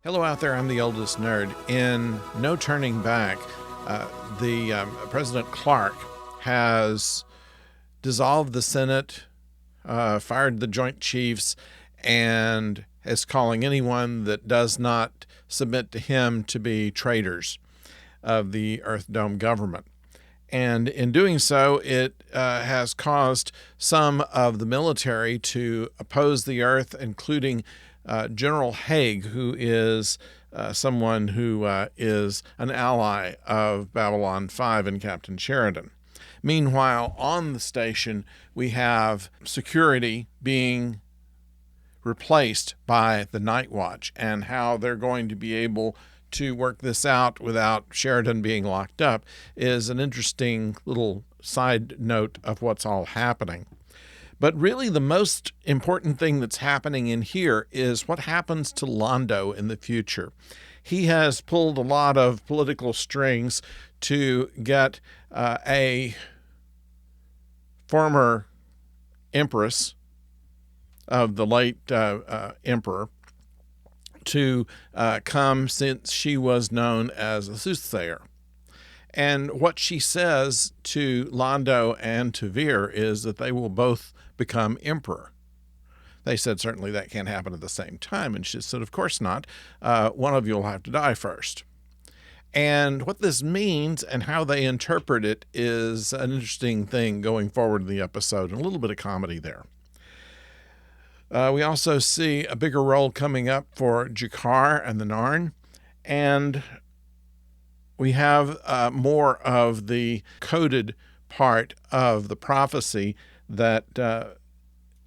Hello out there, I'm the oldest nerd. In No Turning Back, President Clark has dissolved the Senate, fired the Joint Chiefs, and is calling anyone that does not submit to him to be traitors of the Earth Dome government. And in doing so, it has caused some of the military to oppose the Earth, including General Haig, who is someone who is an ally of Babylon 5 and Captain Sheridan. Meanwhile, on the station, we have security being replaced by the Night Watch, and how they're going to be able to work this out without Sheridan being locked up is an interesting little side note of what's all happening. But really, the most important thing that's happening in here is what happens to Londo in the future. He has pulled a lot of political strings to get a former empress of the late emperor to come, since she was known as a soothsayer. And what she says to Londo and to Vir is that they will both become emperor. They said, certainly that can't happen at the same time. And she said, of course not. One of you will have to die first. And what this means and how they interpret it is an interesting thing going forward in the episode, and a little bit of comedy there. We also see a bigger role coming up for G'Kar and the Narn. And we have more of the coded part of the prophecy that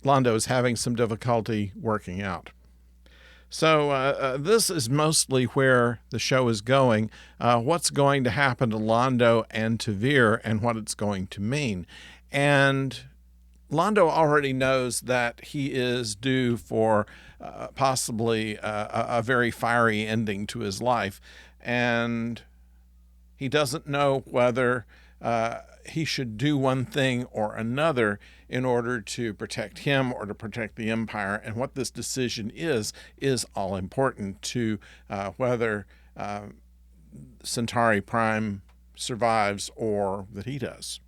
Londo is having some difficulty working out. So this is mostly where the show is going, what's going to happen to Londo and to Vir, and what it's going to mean. And Londo already knows that he is due for possibly a very fiery ending to his life, and he doesn't know whether he should do one thing or another in order to protect him or to protect the Empire. And what this decision is all important to whether Centauri Prime survives or that he does.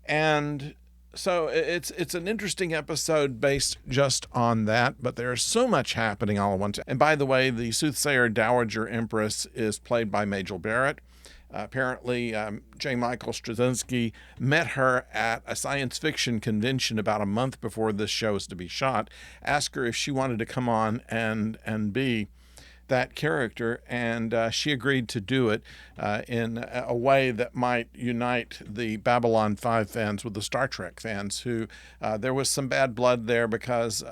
And so it's an interesting episode based just on that, but there's so much happening all at once. And by the way, the soothsayer Dowager Empress is played by Majel Barrett. Apparently, J. Michael Straczynski met her at a science fiction convention about a month before this show is to be shot, asked her if she wanted to come on and be that character, and she agreed to do it in a way that might unite the Babylon 5 fans with the Star Trek fans, who there was some bad blood there because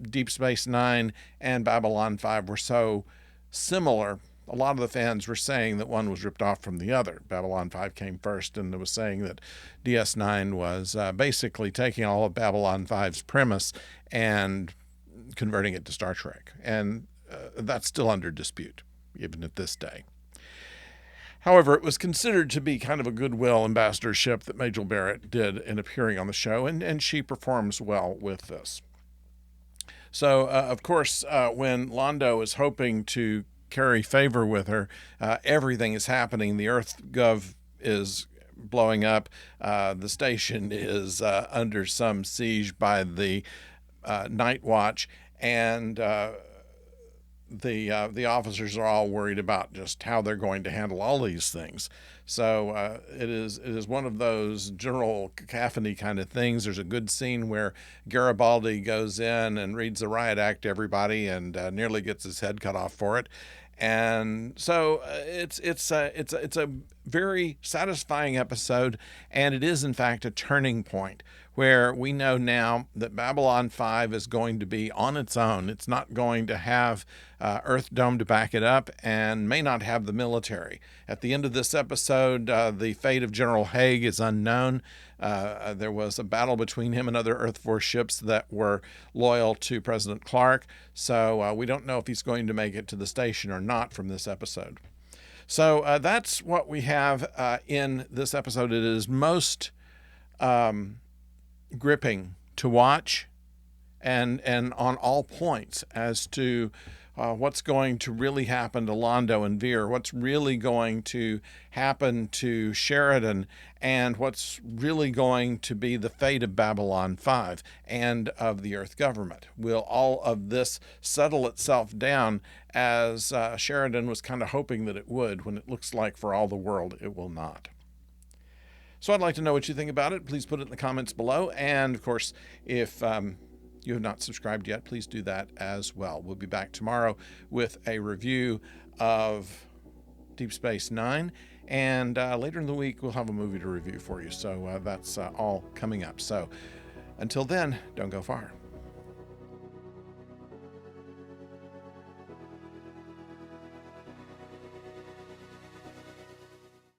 Deep Space Nine and Babylon 5 were so similar. A lot of the fans were saying that one was ripped off from the other. Babylon 5 came first, and it was saying that DS9 was basically taking all of Babylon 5's premise and converting it to Star Trek. And that's still under dispute, even at this day. However, it was considered to be kind of a goodwill ambassadorship that Majel Barrett did in appearing on the show, and she performs well with this. So, of course, when Londo is hoping to carry favor with her, everything is happening. The Earth Gov is blowing up. The station is under some siege by the Night Watch, and the officers are all worried about just how they're going to handle all these things. So it is one of those general cacophony kind of things. There's a good scene where Garibaldi goes in and reads the riot act to everybody and nearly gets his head cut off for it. And so it's a very satisfying episode, and it is in fact a turning point where we know now that Babylon 5 is going to be on its own. It's not going to have Earth Dome to back it up, and may not have the military. At the end of this episode, the fate of General Haig is unknown. There was a battle between him and other Earth Force ships that were loyal to President Clark, so we don't know if he's going to make it to the station or not from this episode. So that's what we have in this episode. It is most gripping to watch, and on all points as to what's going to really happen to Londo and Veer, what's really going to happen to Sheridan, and what's really going to be the fate of Babylon 5 and of the Earth government. Will all of this settle itself down as Sheridan was kind of hoping that it would, when it looks like for all the world it will not? So I'd like to know what you think about it. Please put it in the comments below. And of course, if you have not subscribed yet, please do that as well. We'll be back tomorrow with a review of Deep Space Nine. And later in the week, we'll have a movie to review for you. So that's all coming up. So until then, don't go far.